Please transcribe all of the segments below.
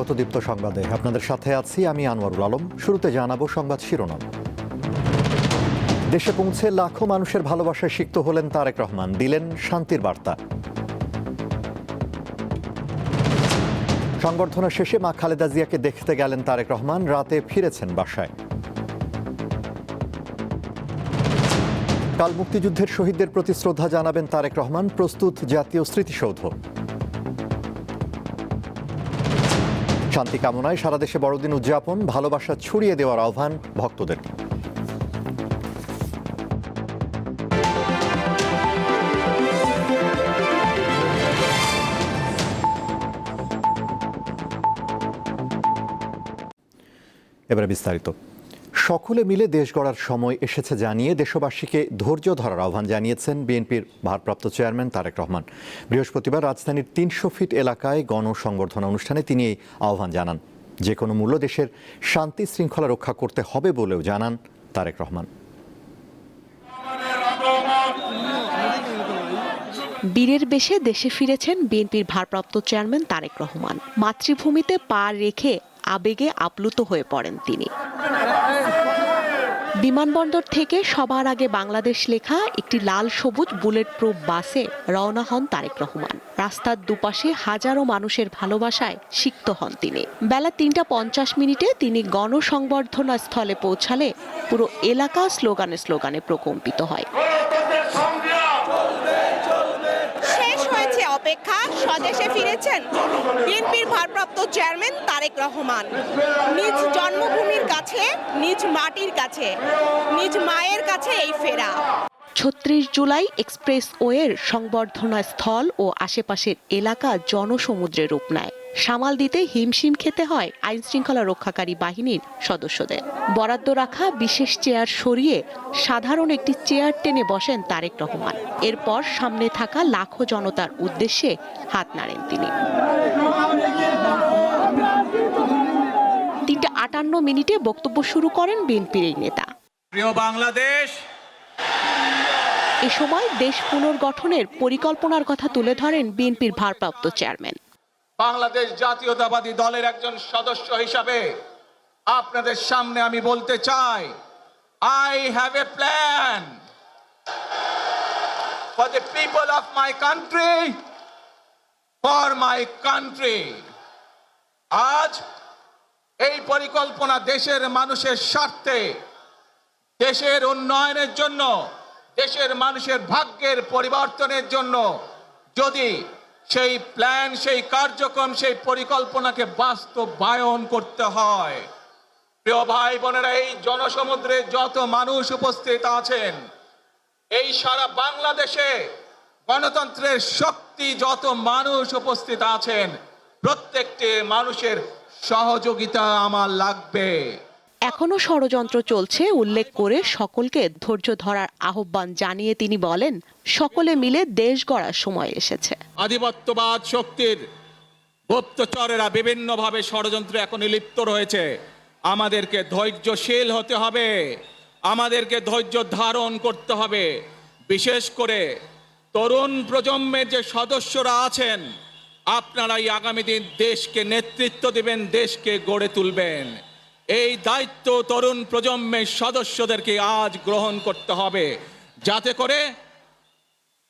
স্বাগত দীপ্ত সংবাদে। আপনাদের সাথে আছি আমি আনোয়ারুল আলম। শুরুতে জানাবো সংবাদ শিরোনাম। দেশে পৌঁছে লাখো মানুষের ভালোবাসায় সিক্ত হলেন তারেক রহমান, দিলেন শান্তির বার্তা। সংবর্ধনা শেষে মা খালেদা জিয়াকে দেখতে গেলেন তারেক রহমান, রাতে ফিরেছেন বাসায়। কাল মুক্তিযুদ্ধের শহীদদের প্রতি শ্রদ্ধা জানাবেন তারেক রহমান, প্রস্তুত জাতীয় স্মৃতিসৌধ। শান্তি কামনায় সারা দেশে বড়দিন উদযাপন, ভালোবাসা ছড়িয়ে দেওয়ার আহ্বান ভক্তদের। এবারে বিস্তারিত। সকলে মিলে দেশ গড়ার সময় এসেছে জানিয়ে দেশবাসীকে ধৈর্য ধরার আহ্বান জানিয়েছেন বিএনপির ভারপ্রাপ্ত চেয়ারম্যান তারেক রহমান। বৃহস্পতিবার রাজধানীর ৩০০ ফিট এলাকায় গণসংবর্ধনা অনুষ্ঠানে তিনি এই আহ্বান জানান। যে কোনো মূল্য দেশের শান্তি শৃঙ্খলা রক্ষা করতে হবে বলেও জানান তারেক রহমান। বীরের বেশে দেশে ফিরেছেন বিএনপির ভারপ্রাপ্ত চেয়ারম্যান তারেক রহমান। মাতৃভূমিতে পা রেখে আবেগে আপ্লুত হয়ে পড়েন তিনি। বিমানবন্দর থেকে সবার আগে বাংলাদেশ লেখা একটি লাল সবুজ বুলেট প্রুফ বাসে রওনা হন তারেক রহমান। রাস্তার দুপাশে হাজারো মানুষের ভালোবাসায় সিক্ত হন তিনি। বেলা ৩টা ৫০ তিনি গণসংবর্ধনা স্থলে পৌঁছালে পুরো এলাকা স্লোগানে স্লোগানে প্রকম্পিত হয়। অপেক্ষা, স্বদেশে ফিরেছেন বিএনপির ভারপ্রাপ্ত চেয়ারম্যান তারেক রহমান। নিজ জন্মভূমির কাছে, নিজ মাটির কাছে, নিজ মায়ের কাছে এই ফেরা। ৩৬ জুলাই এক্সপ্রেসওয়ের সংবর্ধনা স্থল ও আশেপাশের এলাকা জনসমুদ্রে রূপ নেয়। সামাল দিতে হিমশিম খেতে হয় আইন শৃঙ্খলা রক্ষাকারী বাহিনীর সদস্যদের। বরাদ্দ রাখা বিশেষ চেয়ার সরিয়ে সাধারণ একটি চেয়ার টেনে বসেন তারেক রহমান। এরপর সামনে থাকা লাখো জনতার উদ্দেশ্যে হাত নাড়েন তিনি। ৩টা ৫৮ বক্তব্য শুরু করেন বিএনপির এই নেতা। প্রিয় বাংলাদেশ, এ সময় দেশ পুনর্গঠনের পরিকল্পনার কথা তুলে ধরেন বিএনপির ভারপ্রাপ্ত চেয়ারম্যান। বাংলাদেশ জাতীয়তাবাদী দলের একজন সদস্য হিসাবে আপনাদের সামনে আমি বলতে চাই, I have a plan for the people of my country, for my country. আজ এই পরিকল্পনা দেশের মানুষের স্বার্থে, দেশের উন্নয়নের জন্য, দেশের মানুষের ভাগ্যের পরিবর্তনের জন্য। যদি সেই প্ল্যান, সেই কার্যক্রম, সেই পরিকল্পনাকে বাস্তবায়ন করতে হয়, প্রিয় ভাই বোনেরা, এই জনসমুদ্রে যত মানুষ উপস্থিত আছেন, এই সারা বাংলাদেশে গণতন্ত্রের শক্তি যত মানুষ উপস্থিত আছেন, প্রত্যেকটি মানুষের সহযোগিতা আমার লাগবে। এখনো ষড়যন্ত্র চলছে উল্লেখ করে সকলকে ধৈর্য ধরার আহ্বান জানিয়ে তিনি বলেন, সকলে মিলে দেশ গড়ার সময় এসেছে। আধিপত্যবাদ শক্তির গুপ্তচরেরা বিভিন্নভাবে ষড়যন্ত্রে এখন লিপ্ত রয়েছে। আমাদেরকে ধৈর্যশীল হতে হবে, আমাদেরকে ধৈর্য ধারণ করতে হবে। বিশেষ করে তরুণ প্রজন্মের যে সদস্যরা আছেন, আপনারাই আগামী দিন দেশকে নেতৃত্ব দেবেন, দেশকে গড়ে তুলবেন। এই দায়িত্ব তরুণ প্রজন্মের সদস্যদেরকে আজ গ্রহণ করতে হবে, যাতে করে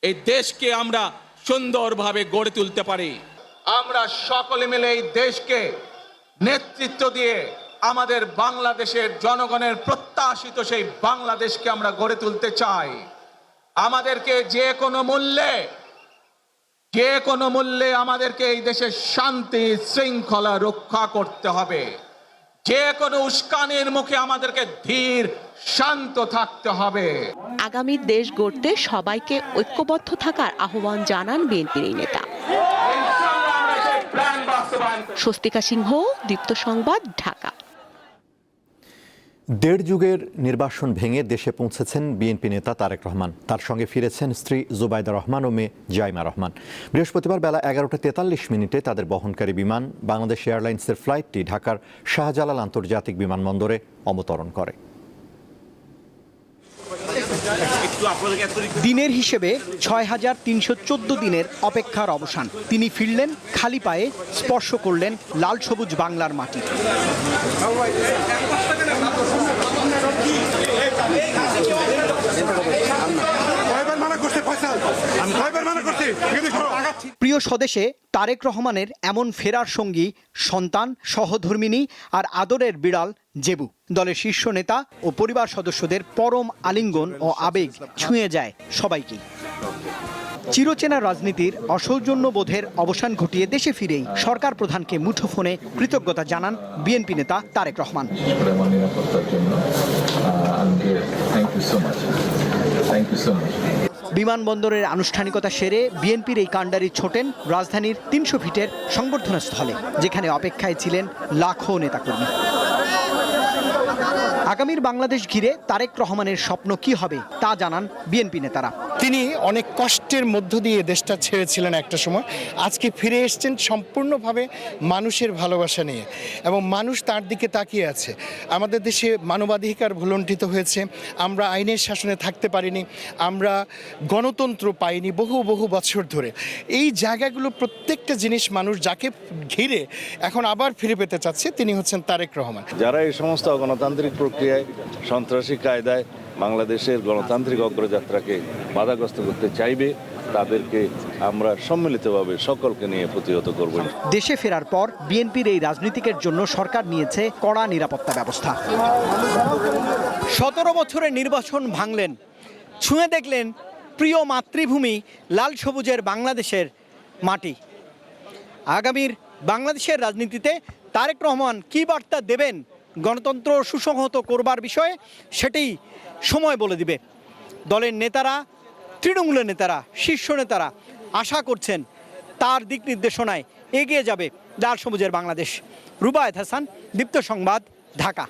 এই দেশকে আমরা সুন্দরভাবে গড়ে তুলতে পারি। আমরা সকলে মিলে এই দেশকে নেতৃত্ব দিয়ে আমাদের বাংলাদেশের জনগণের প্রত্যাশিত সেই বাংলাদেশকে আমরা গড়ে তুলতে চাই। আমাদেরকে যে কোনো মূল্যে আমাদেরকে এই দেশের শান্তি শৃঙ্খলা রক্ষা করতে হবে। যে কোনো উস্কানির মুখে আমাদেরকে ধীর শান্ত থাকতে হবে। আগামী দেশ গড়তে সবাইকে ঐক্যবদ্ধ থাকার আহ্বান জানান বিএনপির এই নেতা। স্বস্তিকা সিংহ, দীপ্ত সংবাদ, ঢাকা। দেড় যুগের নির্বাসন ভেঙে দেশে পৌঁছেছেন বিএনপি নেতা তারেক রহমান। তার সঙ্গে ফিরেছেন স্ত্রী জুবাইদা রহমান ও মেয়ে জাইমা রহমান। বৃহস্পতিবার বেলা 11টা 43 তাদের বহনকারী বিমান বাংলাদেশ এয়ারলাইন্সের ফ্লাইটটি ঢাকার শাহজালাল আন্তর্জাতিক বিমানবন্দরে অবতরণ করে। দিনের হিসেবে ৬,৩১৪ দিনের অপেক্ষার অবসান। তিনি ফিরলেন খালি পায়ে, স্পর্শ করলেন লাল সবুজ বাংলার মাটি। প্রিয় স্বদেশে তারেক রহমানের এমন ফেরার সঙ্গী সন্তান, সহধর্মিণী আর আদরের বিড়াল জেবু। দলের শীর্ষ নেতা ও পরিবার সদস্যদের পরম আলিঙ্গন ও আবেগ ছুঁয়ে যায় সবাইকেই। চিরচেনা রাজনীতির অসৌজন্যবোধের অবসান ঘটিয়ে দেশে ফিরেই সরকার প্রধানকে মুঠোফোনে কৃতজ্ঞতা জানান বিএনপি নেতা তারেক রহমান। বিমানবন্দরের আনুষ্ঠানিকতা সেরে বিএনপির এই কাণ্ডারি ছোটেন রাজধানীর ৩০০ ফিটের সংবর্ধনা স্থলে, যেখানে অপেক্ষায় ছিলেন লাখো নেতাকর্মী। আগামীর বাংলাদেশ ঘিরে তারেক রহমানের স্বপ্ন কি হবে তা জানান বিএনপি নেতারা। তিনি অনেক কষ্টের মধ্য দিয়ে দেশটা ছেড়েছিলেন একটা সময়, আজকে ফিরে এসছেন সম্পূর্ণভাবে মানুষের ভালোবাসা নিয়ে, এবং মানুষ তার দিকে তাকিয়ে আছে। আমাদের দেশে মানবাধিকার ভুলণ্ঠিত হয়েছে, আমরা আইনের শাসনে থাকতে পারিনি, আমরা গণতন্ত্র পাইনি বহু বছর ধরে। এই জায়গাগুলো প্রত্যেকটা জিনিস মানুষ যাকে ঘিরে এখন আবার ফিরে পেতে চাচ্ছে তিনি হচ্ছেন তারেক রহমান। যারা এই সমস্ত অগণতান্ত্রিক প্রক্রিয়ায়, সন্ত্রাসী কায়দায় বাংলাদেশের গণতান্ত্রিক অগ্রযাত্রাকে বাধাগ্রস্ত করতে চাইবে, তাদেরকে আমরা সম্মিলিতভাবে সকলকে নিয়ে প্রতিহত করব। দেশে ফেরার পর বিএনপির এই রাজনীতিকের জন্য সরকার নিয়েছে কড়া নিরাপত্তা ব্যবস্থা। ১৭ বছরের নির্বাচন ভাঙলেন, ছুঁয়ে দেখলেন প্রিয় মাতৃভূমি লাল সবুজের বাংলাদেশের মাটি। আগামীর বাংলাদেশের রাজনীতিতে তারেক রহমান কী বার্তা দেবেন গণতন্ত্র সুসংহত করবার বিষয়ে, সেটাই সময় বলে দিবে। দলের নেতারা, তৃণমূলের নেতারা, শীর্ষ নেতারা আশা করছেন তার দিক নির্দেশনায় এগিয়ে যাবে লাল সবুজের বাংলাদেশ। রুবায়েত হাসান, দীপ্ত সংবাদ, ঢাকা।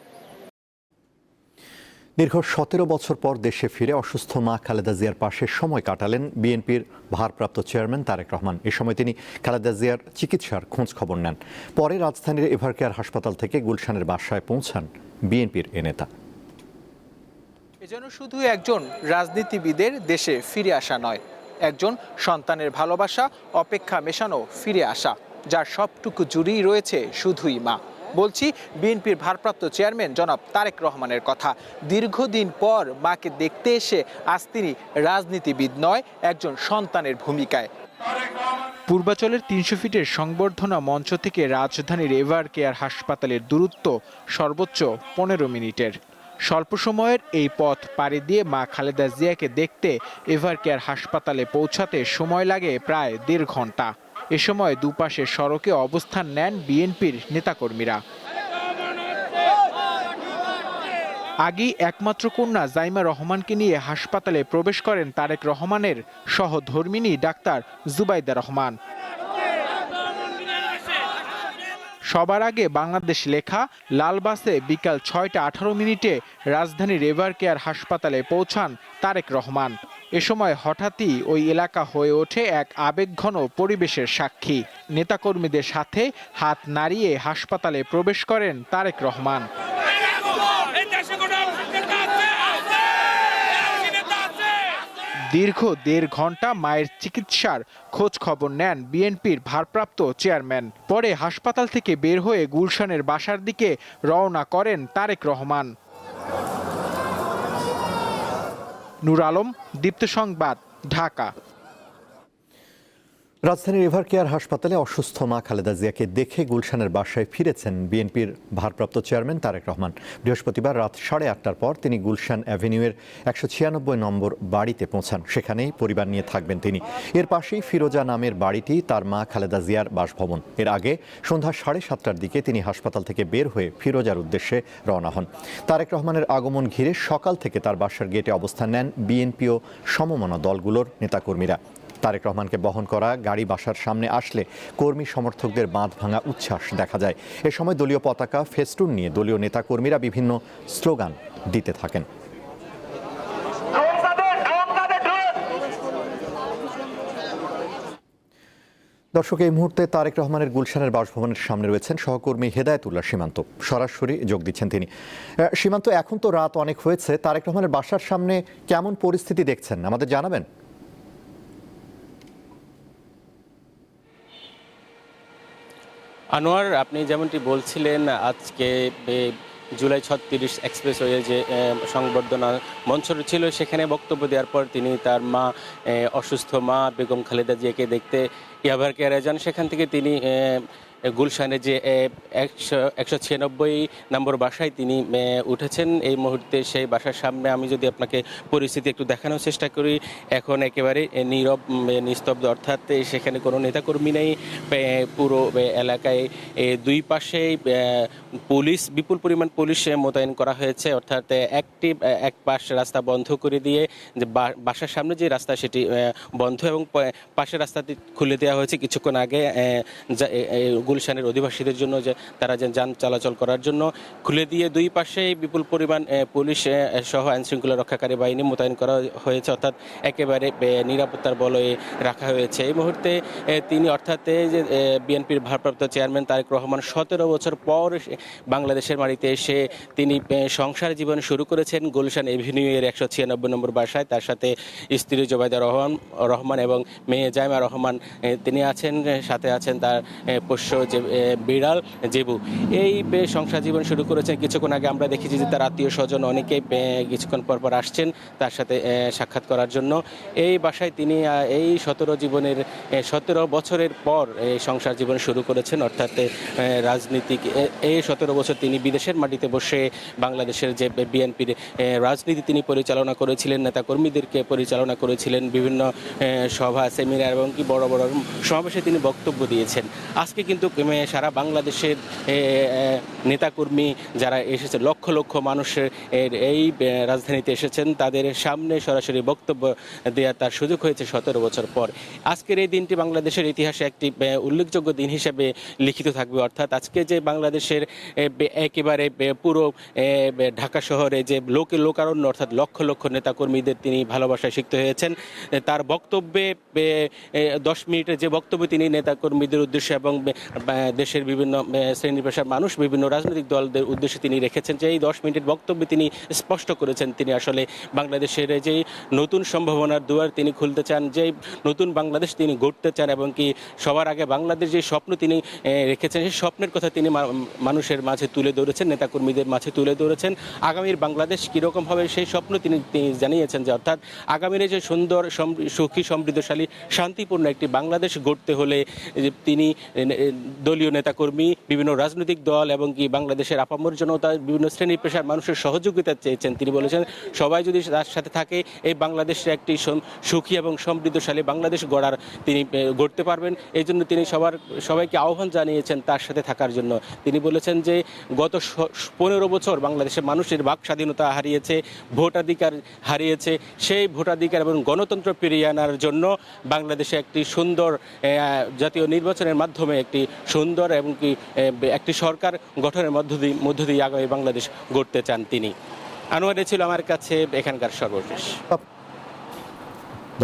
দীর্ঘ ১৭ বছর পর দেশে ফিরে অসুস্থ মা খালেদা জিয়ার পাশে সময় কাটালেন বিএনপির ভারপ্রাপ্ত চেয়ারম্যান তারেক রহমান। এ সময় তিনি খালেদা জিয়ার চিকিৎসার খোঁজ খবর নেন। পরে রাজধানীর এভারকেয়ার হাসপাতাল থেকে গুলশানের বাসায় পৌঁছান বিএনপির এ নেতা। এ যেন শুধু একজন রাজনীতিবিদের দেশে ফিরে আসা নয়, একজন সন্তানের ভালোবাসা, অপেক্ষা মেশানো ফিরে আসা, যার সবটুকু জুড়েই রয়েছে শুধুই মা। বলছি বিএনপির ভারপ্রাপ্ত চেয়ারম্যান জনাব তারেক রহমানের কথা। দীর্ঘদিন পর মাকে দেখতে এসে আজ তিনি রাজনীতিবিদ নয়, একজন সন্তানের ভূমিকায়। পূর্বাচলের ৩০০ ফিটের সংবর্ধনা মঞ্চ থেকে রাজধানীর এভারকেয়ার হাসপাতালের দূরত্ব সর্বোচ্চ ১৫ মিনিটের। স্বল্প সময়ের এই পথ পাড়ি দিয়ে মা খালেদা জিয়াকে দেখতে এভারকেয়ার হাসপাতালে পৌঁছাতে সময় লাগে প্রায় ১.৫ ঘন্টা। এ সময় দুপাশের সড়কে অবস্থান নেন বিএনপির নেতাকর্মীরা। আগেই একমাত্র কন্যা জাইমা রহমানকে নিয়ে হাসপাতালে প্রবেশ করেন তারেক রহমানের সহধর্মিণী ডাক্তার জুবাইদা রহমান। সবার আগে বাংলাদেশ লেখা লাল বাসে বিকাল ৬টা ১৮ মিনিটে রাজধানীর এভারকেয়ার হাসপাতালে পৌঁছান তারেক রহমান। এ সময় হঠাৎই ওই এলাকা হয়ে ওঠে এক আবেগঘন পরিবেশের সাক্ষী। নেতাকর্মীদের সাথে হাত নাড়িয়ে হাসপাতালে প্রবেশ করেন তারেক রহমান। দীর্ঘ ১.৫ ঘন্টা মায়ের চিকিৎসার খোঁজ খবর নেন বিএনপির ভারপ্রাপ্ত চেয়ারম্যান। পরে হাসপাতাল থেকে বের হয়ে গুলশানের বাসার দিকে রওনা করেন তারেক রহমান। নূর আলম, দীপ্ত সংবাদ, ঢাকা। রাজধানীর এভারকেয়ার হাসপাতালে অসুস্থ মা খালেদা জিয়াকে দেখে গুলশানের বাসায় ফিরেছেন বিএনপির ভারপ্রাপ্ত চেয়ারম্যান তারেক রহমান। বৃহস্পতিবার রাত 8:30টার পর তিনি গুলশান অ্যাভিনিউয়ের ১৯৬ নম্বর বাড়িতে পৌঁছান। সেখানেই পরিবার নিয়ে থাকবেন তিনি। এর পাশেই ফিরোজা নামের বাড়িটি তার মা খালেদা জিয়ার বাসভবন। এর আগে সন্ধ্যা 7:30টার দিকে তিনি হাসপাতাল থেকে বের হয়ে ফিরোজার উদ্দেশ্যে রওনা হন। তারেক রহমানের আগমন ঘিরে সকাল থেকে তার বাসার গেটে অবস্থান নেন বিএনপি ও সমমনা দলগুলোর নেতাকর্মীরা। তারেক রহমানকে বহন করা গাড়ি বাসার সামনে আসলে কর্মী সমর্থকদের বাঁধ ভাঙা উচ্ছ্বাস দেখা যায়। এ সময় দলীয় পতাকা, ফেস্টুন নিয়ে দলীয় নেতাকর্মীরা বিভিন্ন স্লোগান দিতে থাকেন। দর্শক, এই মুহূর্তে তারেক রহমানের গুলশানের বাসভবনের সামনে রয়েছেন সহকর্মী হেদায়েতুল্লাহ সীমান্ত। সরাসরি যোগ দিচ্ছেন তিনি। সীমান্ত, এখন তো রাত অনেক হয়েছে, তারেক রহমানের বাসার সামনে কেমন পরিস্থিতি দেখছেন আমাদের জানাবেন? আনোয়ার, আপনি যেমনটি বলছিলেন, আজকে জুলাই 36 এক্সপ্রেসওয়ে যে সংবর্ধনা মঞ্চ ছিল, সেখানে বক্তব্য দেওয়ার পর তিনি তার মা, অসুস্থ মা বেগম খালেদা জিয়াকে দেখতে ইয়াভার কেয়ারে যান। সেখান থেকে তিনি গুলশানে যে 196 নম্বর বাসায় তিনি উঠেছেন। এই মুহূর্তে সেই বাসার সামনে আমি যদি আপনাকে পরিস্থিতি একটু দেখানোর চেষ্টা করি, এখন একেবারে নীরব নিস্তব্ধ, অর্থাৎ সেখানে কোনো নেতাকর্মী নেই। পুরো এলাকায় দুই পাশে পুলিশ, বিপুল পরিমাণ পুলিশ মোতায়েন করা হয়েছে, অর্থাৎ এক পাশ রাস্তা বন্ধ করে দিয়ে যে বাসার সামনে যে রাস্তা সেটি বন্ধ, এবং পাশের রাস্তাটি খুলে দেওয়া হয়েছে কিছুক্ষণ আগে গুলশানের অধিবাসীদের জন্য, যে তারা যে যান চলাচল করার জন্য খুলে দিয়ে দুই পাশে বিপুল পরিমাণ পুলিশ সহ আইনশৃঙ্খলা রক্ষাকারী বাহিনী মোতায়েন করা হয়েছে, অর্থাৎ একেবারে নিরাপত্তার বলয়ে রাখা হয়েছে। এই মুহূর্তে তিনি, অর্থাৎ যে বিএনপির ভারপ্রাপ্ত চেয়ারম্যান তারেক রহমান 17 বছর পর বাংলাদেশের মাটিতে এসে তিনি সংসার জীবন শুরু করেছেন গুলশান এভিনিউ এর 196 নম্বর বাসায়। তার সাথে স্ত্রী জোবাইদা রহমান এবং মেয়ে জাইমা রহমান তিনি আছেন, সাথে আছেন তার পোষ্য যে বিড়াল জেবু। এই সংসার জীবন শুরু করেছেন। কিছুক্ষণ আগে আমরা দেখেছি যে তার আত্মীয় স্বজন অনেকেই কিছুক্ষণ পর আসছেন তার সাথে সাক্ষাৎ করার জন্য। এই বাসায় তিনি এই 17 বছরের পর এই সংসার জীবন শুরু করেছেন, অর্থাৎ রাজনীতিক এই 17 বছর তিনি বিদেশের মাটিতে বসে বাংলাদেশের যে বিএনপির রাজনীতি তিনি পরিচালনা করেছিলেন, নেতাকর্মীদেরকে পরিচালনা করেছিলেন, বিভিন্ন সভা, সেমিনার এবং কি বড় বড় সমাবেশে তিনি বক্তব্য দিয়েছেন। আজকে কিন্তু সারা বাংলাদেশের নেতাকর্মী যারা এসেছে, লক্ষ লক্ষ মানুষের এই রাজধানীতে এসেছেন, তাদের সামনে সরাসরি বক্তব্য দেওয়ার তার সুযোগ হয়েছে 17 বছর পর। আজকের এই দিনটি বাংলাদেশের ইতিহাসে একটি উল্লেখযোগ্য দিন হিসেবে লিখিত থাকবে, অর্থাৎ আজকে যে বাংলাদেশের একেবারে পুরো ঢাকা শহরে যে লোকারণ্য, অর্থাৎ লক্ষ লক্ষ নেতাকর্মীদের তিনি ভালোবাসায় সিক্ত হয়েছেন। তার বক্তব্যে 10 মিনিটের যে বক্তব্য তিনি নেতাকর্মীদের উদ্দেশ্যে এবং দেশের বিভিন্ন শ্রেণী পেশার মানুষ, বিভিন্ন রাজনৈতিক দলদের উদ্দেশ্যে তিনি রেখেছেন, যে এই 10 মিনিটের বক্তব্যে তিনি স্পষ্ট করেছেন তিনি আসলে বাংলাদেশের যে নতুন সম্ভাবনার দুয়ার তিনি খুলতে চান, যে নতুন বাংলাদেশ তিনি গড়তে চান, এবং কি সবার আগে বাংলাদেশ যে স্বপ্ন তিনি রেখেছেন সেই স্বপ্নের কথা তিনি মানুষের মাঝে তুলে ধরেছেন, নেতাকর্মীদের মাঝে তুলে ধরেছেন। আগামীর বাংলাদেশ কীরকম হবে সেই স্বপ্ন তিনি জানিয়েছেন, যে অর্থাৎ আগামীর যে সুন্দর, সুখী, সমৃদ্ধশালী, শান্তিপূর্ণ একটি বাংলাদেশ গড়তে হলে তিনি দলীয় নেতাকর্মী, বিভিন্ন রাজনৈতিক দল এবং কি বাংলাদেশের আপামর জনতা, বিভিন্ন শ্রেণী পেশার মানুষের সহযোগিতা চেয়েছেন। তিনি বলেছেন সবাই যদি তার সাথে থাকে এই বাংলাদেশে একটি সুখী এবং সমৃদ্ধশালী বাংলাদেশ তিনি গড়তে পারবেন। এই জন্য তিনি সবাইকে আহ্বান জানিয়েছেন তার সাথে থাকার জন্য। তিনি বলেছেন যে গত 15 বছর বাংলাদেশের মানুষের বাক স্বাধীনতা হারিয়েছে, ভোটাধিকার হারিয়েছে, সেই ভোটাধিকার এবং গণতন্ত্র ফিরিয়ে আনার জন্য বাংলাদেশে একটি সুন্দর জাতীয় নির্বাচনের মাধ্যমে একটি সুন্দর এবং কি একটি সরকার গঠনের মধ্য দিয়ে আগামী বাংলাদেশ গড়তে চান তিনি। আনোয়ার, ছিল আমার কাছে এখানকার সর্বশেষ।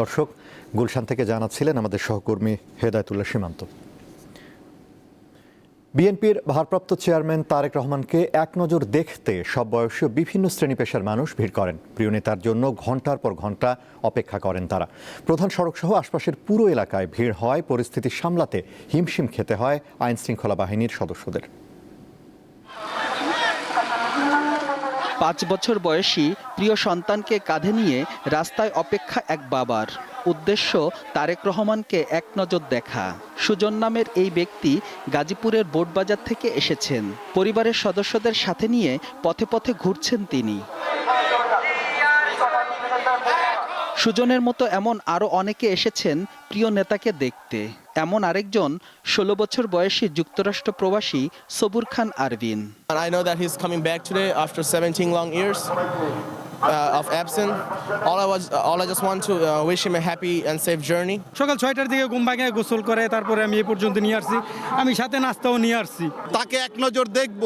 দর্শক, গুলশান থেকে জানাচ্ছিলেন আমাদের সহকর্মী হেদায়েতুল্লাহ সীমান্ত। বিএনপির ভারপ্রাপ্ত চেয়ারম্যান তারেক রহমানকে এক নজর দেখতে সব বয়সীয় বিভিন্ন শ্রেণী পেশার মানুষ ভিড় করেন। প্রিয় নেতার জন্য ঘণ্টার পর ঘণ্টা অপেক্ষা করেন তারা। প্রধান সড়কসহ আশপাশের পুরো এলাকায় ভিড় হয়। পরিস্থিতি সামলাতে হিমশিম খেতে হয় আইনশৃঙ্খলা বাহিনীর সদস্যদের। 5 বছর বয়সী প্রিয় সন্তানকে কাঁধে নিয়ে রাস্তায় অপেক্ষা এক বাবার। উদ্দেশ্য তারেক রহমানকে এক নজর দেখা। সুজন নামের এই ব্যক্তি গাজীপুরের বোটবাজার থেকে এসেছেন। পরিবারের সদস্যদের সাথে নিয়ে পথে পথে ঘুরছেন তিনি। সুজনের মতো এমন আরও অনেকে এসেছেন প্রিয় নেতাকে দেখতে। এমন আরেকজন 16 বছর বয়সী যুক্তরাষ্ট্র প্রবাসী Sabur Khan Ervine. I know that he's coming back today after 17 long years of absence. All I just want to wish him a happy and safe journey. সকাল 6টার দিকে ঘুম ভাঙে গোসল করে তারপরে আমি এই পর্যন্ত নিয়ে আসছি। আমি সাথে নাস্তাও নিয়ে আসছি। তাকে এক নজর দেখব,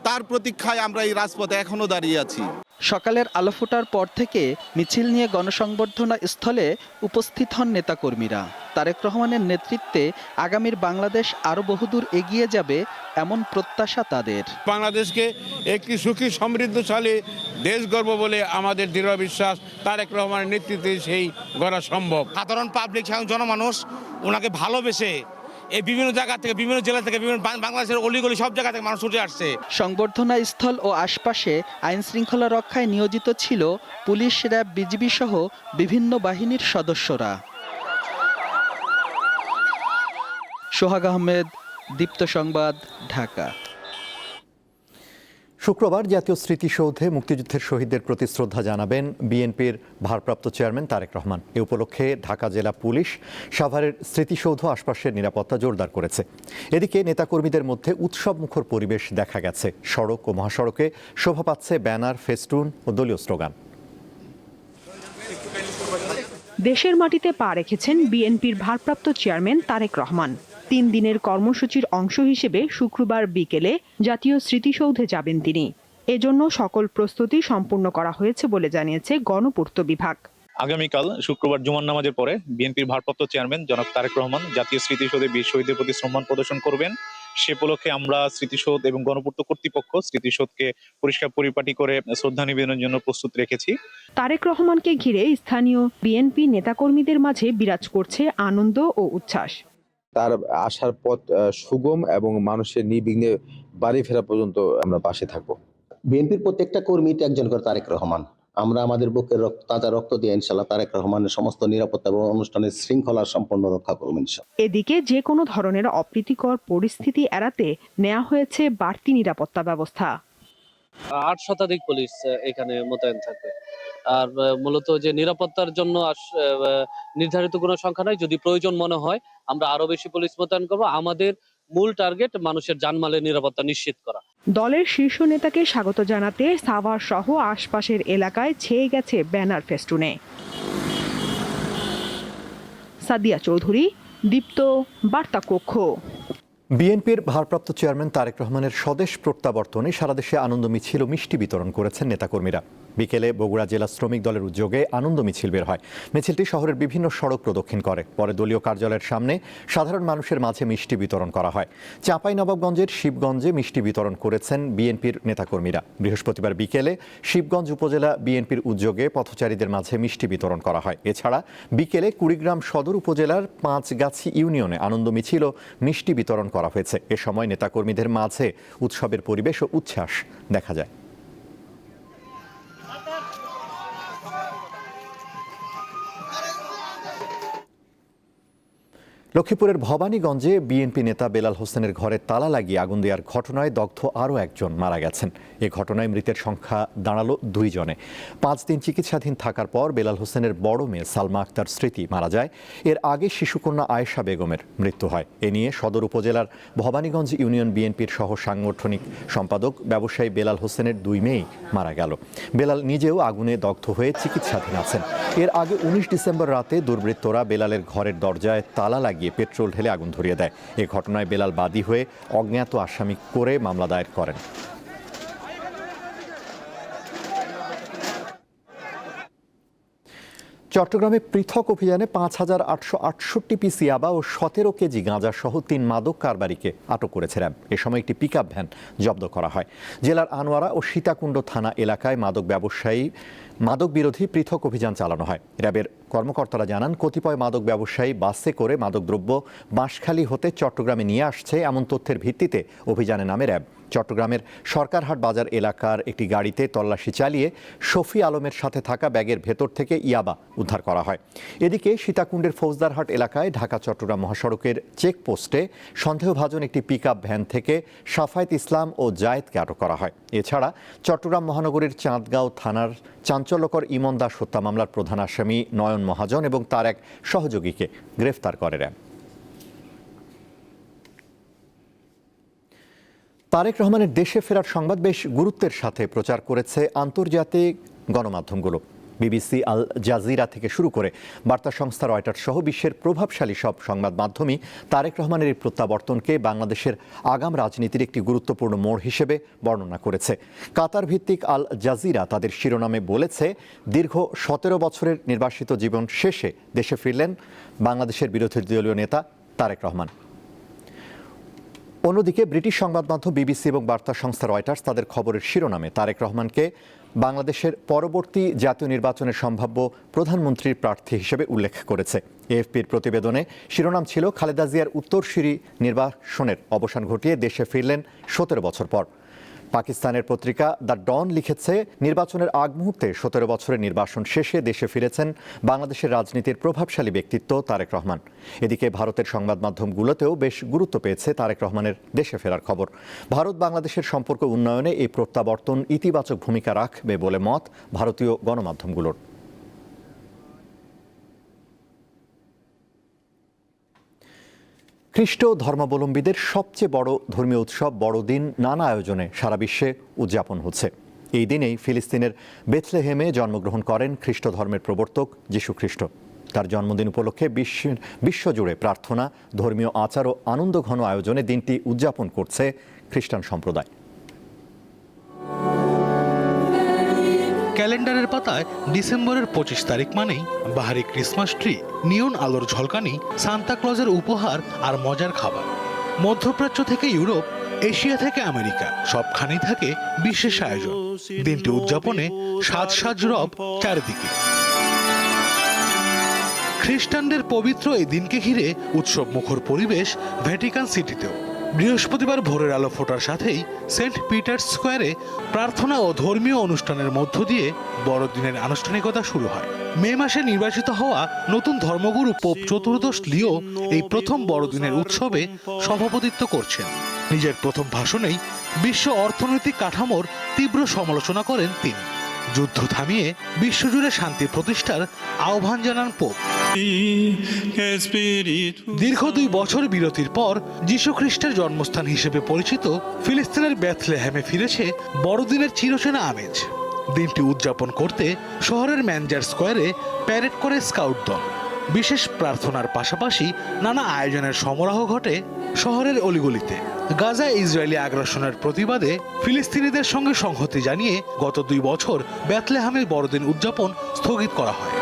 তার প্রতীক্ষায় আমরা এই রাজপথে এখনো দাঁড়িয়ে আছি। সকালের আলো ফোটার পর থেকে মিছিল নিয়ে গণসংবর্ধনা স্থলে উপস্থিত হন নেতাকর্মীরা। তারেক রহমানের নেতৃত্বে আগামীর বাংলাদেশ আরও বহুদূর এগিয়ে যাবে এমন প্রত্যাশা তাদের। বাংলাদেশকে একটি সুখী সমৃদ্ধশালী দেশ গর্ব বলে আমাদের দৃঢ় বিশ্বাস, তারেক রহমানের নেতৃত্বে সেই গড়া সম্ভব। সাধারণ পাবলিক জনমানুষ ওনাকে ভালোবেসে এই বিভিন্ন জায়গা থেকে, বিভিন্ন জেলা থেকে, বিভিন্ন বাংলাদেশের অলিগলি সব জায়গা থেকে মানুষ উঠে আসছে। সংবর্ধনা স্থল ও আশপাশে আইন শৃঙ্খলা রক্ষায় নিয়োজিত ছিল পুলিশ, র্যাব, বিজিবি সহ বিভিন্ন বাহিনীর সদস্যরা। সোহাগ আহমেদ, দীপ্ত সংবাদ, ঢাকা। শুক্রবার জাতীয় স্মৃতিসৌধে মুক্তিযুদ্ধের শহীদদের প্রতি শ্রদ্ধা জানাবেন বিএনপির ভারপ্রাপ্ত চেয়ারম্যান তারেক রহমান। এ উপলক্ষে ঢাকা জেলা পুলিশ সাভারের স্মৃতিসৌধ আশপাশের নিরাপত্তা জোরদার করেছে। এদিকে নেতাকর্মীদের মধ্যে উৎসবমুখর পরিবেশ দেখা গেছে। সড়ক ও মহাসড়কে শোভা পাচ্ছে ব্যানার, ফেস্টুন ও দলীয় স্লোগান। দেশের মাটিতে পা রেখেছেন বিএনপির ভারপ্রাপ্ত চেয়ারম্যান তারেক রহমান। 3 দিনের কর্মসূচির অংশ হিসেবে শুক্রবার বিকেলে জাতীয় স্মৃতিসৌধে যাবেন তিনি। এজন্য সকল প্রস্তুতি সম্পূর্ণ করা হয়েছে বলে জানিয়েছে গণপূর্ত বিভাগ। আগামীকাল শুক্রবার জুমার নামাজের পরে বিএনপির ভারপ্রাপ্ত চেয়ারম্যান জনাব তারেক রহমান জাতীয় স্মৃতিসৌধে বীর শহীদদের প্রতি সম্মান প্রদর্শন করবেন। সে উপলক্ষে আমরা স্মৃতিসৌধ এবং গণপূর্ত কর্তৃপক্ষ স্মৃতিসৌধকে পরিষ্কার পরিপাটি করে শ্রদ্ধা নিবেদনের জন্য প্রস্তুত রেখেছি। তারেক রহমানকে ঘিরে স্থানীয় বিএনপি নেতাকর্মীদের মাঝে বিরাজ করছে আনন্দ ও উচ্ছ্বাস। তার আসার পথ সুগম এবং মানুষের নির্বিঘ্নে বাড়ি ফেরা পর্যন্ত আমরা পাশে থাকবো। বিএনপির প্রত্যেকটা কর্মীতে একজন করে তারেক রহমান। আমরা আমাদের বুকের তাজা রক্ত দিয়ে ইনশাআল্লাহ তারেক রহমানের সমস্ত নিরাপত্তা এবং অনুষ্ঠানের শৃঙ্খলা সম্পূর্ণ রক্ষা করব ইনশাআল্লাহ। এদিকে যে কোনো ধরনের অপ্রীতিকর পরিস্থিতি এড়াতে নেওয়া হয়েছে বাড়তি নিরাপত্তা ব্যবস্থা। 8 শতাধিক পুলিশ এখানে মোতায়েন থাকবে। আর মূলত যে নিরাপত্তার জন্য নির্ধারিত কোনো সংখ্যা নাই, যদি প্রয়োজন মনে হয় আমরা আরো বেশি পুলিশ মোতায়েন করব। আমাদের মূল টার্গেট মানুষের জানমালের নিরাপত্তা নিশ্চিত করা। দলের শীর্ষ নেতাকে স্বাগত জানাতে সাভার সহ আশপাশের এলাকায় ছেয়ে গেছে ব্যানার, ফেস্টুনে। সাদিয়া চৌধুরী, দীপ্ত, বার্তা কক্ষ। বিএনপির ভারপ্রাপ্ত চেয়ারম্যান তারেক রহমানের স্বদেশ প্রত্যাবর্তনে সারা দেশে আনন্দ মিছিল ও মিষ্টি বিতরণ করেছেন নেতাকর্মীরা। বিকেলে বগুড়া জেলা শ্রমিক দলের উদ্যোগে আনন্দ মিছিল বের হয়। মিছিলটি শহরের বিভিন্ন সড়ক প্রদক্ষিণ করে। পরে দলীয় কার্যালয়ের সামনে সাধারণ মানুষের মাঝে মিষ্টি বিতরণ করা হয়। চাঁপাইনবাবগঞ্জের শিবগঞ্জে মিষ্টি বিতরণ করেছেন বিএনপির নেতাকর্মীরা। বৃহস্পতিবার বিকেলে শিবগঞ্জ উপজেলা বিএনপির উদ্যোগে পথচারীদের মাঝে মিষ্টি বিতরণ করা হয়। এছাড়া বিকেলে কুড়িগ্রাম সদর উপজেলার পাঁচগাছি ইউনিয়নে আনন্দ মিছিল ও মিষ্টি বিতরণ করা হয়েছে। এ সময় নেতাকর্মীদের মাঝে উৎসবের পরিবেশ ও উচ্ছ্বাস দেখা যায়। লক্ষ্মীপুরের ভবানীগঞ্জে বিএনপি নেতা বেলাল হোসেনের ঘরে তালা লাগিয়ে আগুন দেওয়ার ঘটনায় দগ্ধ আরও একজন মারা গেছেন। এ ঘটনায় মৃতের সংখ্যা দাঁড়ালো 2 জনে। 5 দিন চিকিৎসাধীন থাকার পর বেলাল হোসেনের বড় মেয়ে সালমা আক্তার স্মৃতি মারা যায়। এর আগে শিশুকন্যা আয়েশা বেগমের মৃত্যু হয়। এ নিয়ে সদর উপজেলার ভবানীগঞ্জ ইউনিয়ন বিএনপির সহ সাংগঠনিক সম্পাদক ব্যবসায়ী বেলাল হোসেনের 2 মেয়েই মারা গেল। বেলাল নিজেও আগুনে দগ্ধ হয়ে চিকিৎসাধীন আছেন। এর আগে 19 ডিসেম্বর রাতে দুর্বৃত্তরা বেলালের ঘরের দরজায় তালা লাগিয়ে পেট্রোল ঢেলে আগুন ধরিয়ে দেয়। এ ঘটনায় বেলাল বাদী হয়ে অজ্ঞাত আসামি করে মামলা দায়ের করেন। চট্টগ্রামে পৃথক অভিযানে 5,868 পিস ইয়াবা ও 17 কেজি গাঁজা সহ 3 মাদক কারবারিকে আটক করেছে র্যাব। এ সময় একটি পিকআপ ভ্যান জব্দ করা হয়। জেলার আনোয়ারা ও সীতাকুণ্ড থানা এলাকায় মাদক বিরোধী পৃথক অভিযান চালানো হয়। র্যাবের কর্মকর্তারা জানান, কতিপয় মাদক ব্যবসায়ী বাসে করে মাদকদ্রব্য বাঁশখালী হতে চট্টগ্রামে নিয়ে আসছে এমন তথ্যের ভিত্তিতে অভিযানে নামে র্যাব। চট্টগ্রামের সরকারহাট বাজার এলাকার একটি গাড়িতে তল্লাশি চালিয়ে শফি আলমের সাথে থাকা ব্যাগের ভেতর থেকে ইয়াবা উদ্ধার করা হয়। এদিকে সীতাকুণ্ডের ফৌজদারহাট এলাকায় ঢাকা চট্টগ্রাম মহাসড়কের চেকপোস্টে সন্দেহভাজন একটি পিকআপ ভ্যান থেকে সাফায়েত ইসলাম ও জায়েদকে আটক করা হয়। এছাড়া চট্টগ্রাম মহানগরীর চাঁদগাঁও থানার চাঞ্চল্যকর ইমন দাস হত্যা মামলার প্রধান আসামি নয়ন মহাজন এবং তার এক সহযোগীকে গ্রেফতার করে র্যাব। তারেক রহমানের দেশে ফেরার সংবাদ বেশ গুরুত্বের সাথে প্রচার করেছে আন্তর্জাতিক গণমাধ্যমগুলো। বিবিসি, আল জাজিরা থেকে শুরু করে বার্তা সংস্থা রয়টার্স সহ বিশ্বের প্রভাবশালী সব সংবাদ মাধ্যমই তারেক রহমানের এই প্রত্যাবর্তনকে বাংলাদেশের আগাম রাজনীতির একটি গুরুত্বপূর্ণ মোড় হিসেবে বর্ণনা করেছে। কাতার ভিত্তিক আল জাজিরা তাদের শিরোনামে বলেছে, দীর্ঘ 17 বছরের নির্বাসিত জীবন শেষে দেশে ফিরলেন বাংলাদেশের বিরোধী দলীয় নেতা তারেক রহমান। অন্যদিকে ব্রিটিশ সংবাদ মাধ্যম বিবিসি এবং বার্তা সংস্থা রয়টার্স তাদের খবরের শিরোনামে তারেক রহমানকে বাংলাদেশের পরবর্তী জাতীয় নির্বাচনের সম্ভাব্য প্রধানমন্ত্রীর প্রার্থী হিসেবে উল্লেখ করেছে। এএফপির প্রতিবেদনে শিরোনাম ছিল, খালেদা জিয়ার উত্তরসূরি নির্বাসনের অবসান ঘটিয়ে দেশে ফিরলেন 17 বছর পর। পাকিস্তানের পত্রিকা দ্য ডন লিখেছে, নির্বাচনের আগ মুহূর্তে 17 বছরের নির্বাসন শেষে দেশে ফিরেছেন বাংলাদেশের রাজনীতির প্রভাবশালী ব্যক্তিত্ব তারেক রহমান। এদিকে ভারতের সংবাদ মাধ্যমগুলোতেও বেশ গুরুত্ব পেয়েছে তারেক রহমানের দেশে ফেরার খবর। ভারত বাংলাদেশের সম্পর্ক উন্নয়নে এই প্রত্যাবর্তন ইতিবাচক ভূমিকা রাখবে বলে মত ভারতীয় গণমাধ্যমগুলোর। খ্রিস্ট ধর্মাবলম্বীদের সবচেয়ে বড় ধর্মীয় উৎসব বড়দিন নানা আয়োজনে সারা বিশ্বে উদযাপন হচ্ছে। এই দিনেই ফিলিস্তিনের বেথলেহেমে জন্মগ্রহণ করেন খ্রিস্ট ধর্মের প্রবর্তক যীশু খ্রিস্ট। তার জন্মদিন উপলক্ষে বিশ্বজুড়ে প্রার্থনা, ধর্মীয় আচার ও আনন্দঘন আয়োজনে দিনটি উদযাপন করছে খ্রিস্টান সম্প্রদায়। ক্যালেন্ডারের পাতায় ডিসেম্বরের 25 তারিখ মানেই বাহারি ক্রিসমাস ট্রি, নিয়ন আলোর ঝলকানি, সান্তা ক্লজের উপহার আর মজার খাবার। মধ্যপ্রাচ্য থেকে ইউরোপ, এশিয়া থেকে আমেরিকা, সবখানেই থাকে বিশেষ আয়োজন। দিনটি উদযাপনে সাজ রব চারিদিকে। খ্রিস্টানদের পবিত্র এই দিনকে ঘিরে উৎসব মুখর পরিবেশ ভ্যাটিকান সিটিতেও। বৃহস্পতিবার ভোরের আলো ফোটার সাথেই সেন্ট পিটার্স স্কোয়ারে প্রার্থনা ও ধর্মীয় অনুষ্ঠানের মধ্য দিয়ে বড়দিনের আনুষ্ঠানিকতা শুরু হয়। মে মাসে নির্বাচিত হওয়া নতুন ধর্মগুরু পোপ চতুর্দশ লিও এই প্রথম বড়দিনের উৎসবে সভাপতিত্ব করছেন। নিজের প্রথম ভাষণেই বিশ্ব অর্থনৈতিক কাঠামোর তীব্র সমালোচনা করেন তিনি। যুদ্ধ থামিয়ে বিশ্বজুড়ে শান্তি প্রতিষ্ঠার আহ্বান জানান পোপ। দীর্ঘ 2 বছর বিরতির পর যীশু খ্রিস্টের জন্মস্থান হিসেবে পরিচিত ফিলিস্তিনের বেথলেহেমে ফিরেছে বড়দিনের চিরচেনা আমেজ। দিনটি উদযাপন করতে শহরের ম্যানজার স্কোয়ারে প্যারেড করে স্কাউট দল। বিশেষ প্রার্থনার পাশাপাশি নানা আয়োজনের সমারোহ ঘটে শহরের অলিগলিতে। গাজায় ইসরায়েলি আগ্রাসনের প্রতিবাদে ফিলিস্তিনিদের সঙ্গে সংহতি জানিয়ে গত 2 বছর বেথলেহেমের বড়দিন উদযাপন স্থগিত করা হয়।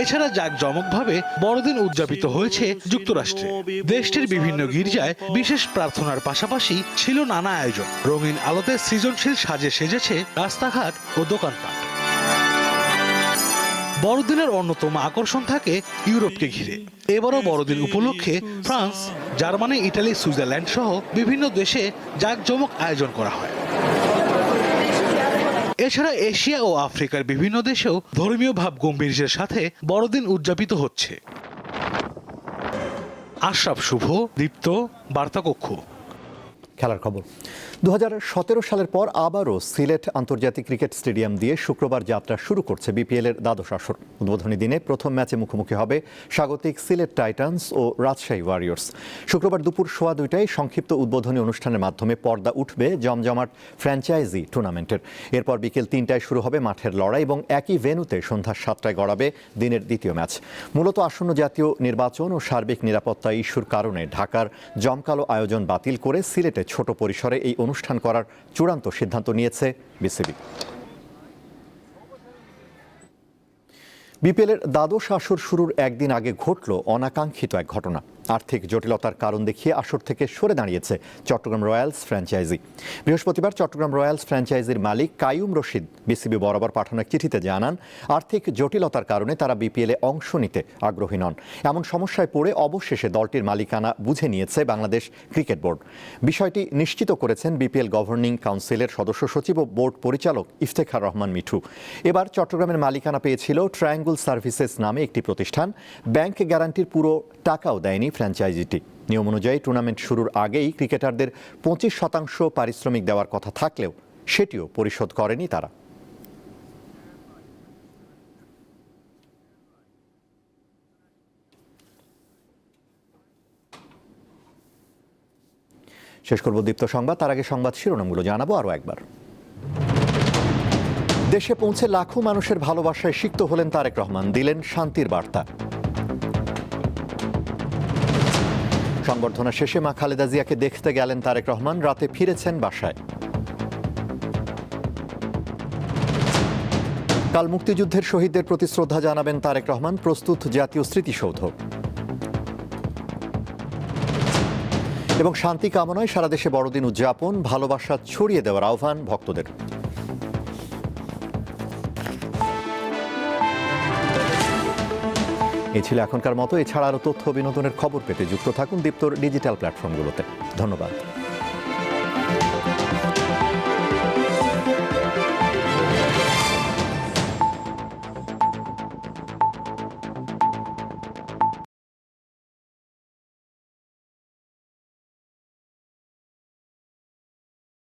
এছাড়া জাঁকজমকভাবে বড়দিন উদযাপিত হয়েছে যুক্তরাষ্ট্রে। দেশটির বিভিন্ন গির্জায় বিশেষ প্রার্থনার পাশাপাশি ছিল নানা আয়োজন। রঙিন আলোতে সৃজনশীল সাজে সেজেছে রাস্তাঘাট ও দোকানপাট। বড়দিনের অন্যতম আকর্ষণ থাকে ইউরোপকে ঘিরে। এবারও বড়দিন উপলক্ষে ফ্রান্স, জার্মানি, ইটালি, সুইজারল্যান্ড সহ বিভিন্ন দেশে জাঁকজমক আয়োজন করা হয়। এছাড়া এশিয়া ও আফ্রিকার বিভিন্ন দেশেও ধর্মীয় ভাব গম্ভীর্যের সাথে বড়দিন উদযাপিত হচ্ছে। আশরাফ শুভ, দীপ্ত, বার্তাকক্ষ। খেলার খবর। 2017 সালের পর আবারও সিলেট আন্তর্জাতিক ক্রিকেট স্টেডিয়াম দিয়ে শুক্রবার যাত্রা শুরু করছে বিপিএলের দ্বাদশ আসর। উদ্বোধনী দিনে প্রথম ম্যাচে মুখোমুখি হবে স্বাগতিক সিলেট টাইটান্স ও রাজশাহী ওয়ারিয়র্স। শুক্রবার দুপুর 2:15টায় সংক্ষিপ্ত উদ্বোধনী অনুষ্ঠানের মাধ্যমে পর্দা উঠবে জমজমাট ফ্র্যাঞ্চাইজি টুর্নামেন্টের। এরপর বিকেল 3টায় শুরু হবে মাঠের লড়াই এবং একই ভেন্যুতে সন্ধ্যা 7টায় গড়াবে দিনের দ্বিতীয় ম্যাচ। মূলত আসন্ন জাতীয় নির্বাচন ও সার্বিক নিরাপত্তা ইস্যুর কারণে ঢাকার জমকালো আয়োজন বাতিল করে সিলেটে ছোট পরিসরে এই অনুষ্ঠান করার চূড়ান্ত সিদ্ধান্ত নিয়েছে বিসিবি। বিপিএলের দ্বাদশ আসর শুরুর একদিন আগে ঘটল অনাকাঙ্ক্ষিত এক ঘটনা। আর্থিক জটিলতার কারণ দেখিয়ে আসর থেকে সরে দাঁড়িয়েছে চট্টগ্রাম রয়্যালস ফ্র্যাঞ্চাইজি। বৃহস্পতিবার চট্টগ্রাম রয়্যালস ফ্র্যাঞ্চাইজির মালিক কাইয়ুম রশিদ বিসিবি বরাবর পাঠানো এক চিঠিতে জানান, আর্থিক জটিলতার কারণে তারা বিপিএলে অংশ নিতে আগ্রহী নন। এমন সমস্যায় পড়ে অবশেষে দলটির মালিকানা বুঝে নিয়েছে বাংলাদেশ ক্রিকেট বোর্ড। বিষয়টি নিশ্চিত করেছেন বিপিএল গভর্নিং কাউন্সিলের সদস্য সচিব ও বোর্ড পরিচালক ইফতেখার রহমান মিঠু। এবার চট্টগ্রামের মালিকানা পেয়েছিল ট্রায়াঙ্গল সার্ভিসেস নামে একটি প্রতিষ্ঠান। ব্যাংক গ্যারান্টির পুরো টাকাও দেয়নি ফ্র্যাঞ্চাইজিটি। নিয়ম অনুযায়ী টুর্নামেন্ট শুরুর আগেই ক্রিকেটারদের 25% পারিশ্রমিক দেওয়ার কথা থাকলেও সেটিও পরিশোধ করেনি তারা। শেষ করব দীপ্ত সংবাদ, তার আগে সংবাদ শিরোনামগুলো জানাবো আরও একবার। দেশে পৌঁছে লাখো মানুষের ভালোবাসায় সিক্ত হলেন তারেক রহমান, দিলেন শান্তির বার্তা। সংবর্ধনা শেষে মা খালেদা জিয়াকে দেখতে গেলেন তারেক রহমান, রাতে ফিরেছেন বাসায়। কাল মুক্তিযুদ্ধের শহীদদের প্রতি শ্রদ্ধা জানাবেন তারেক রহমান, প্রস্তুত জাতীয় স্মৃতিসৌধ। এবং শান্তি কামনায় সারা দেশে বড়দিন উদযাপন, ভালোবাসা ছড়িয়ে দেওয়ার আহ্বান ভক্তদের। এই ছিল এখনকার মতো। এছাড়া আরও তথ্য বিনোদনের খবর পেতে যুক্ত থাকুন দীপ্তর ডিজিটাল প্ল্যাটফর্মগুলোতে। ধন্যবাদ।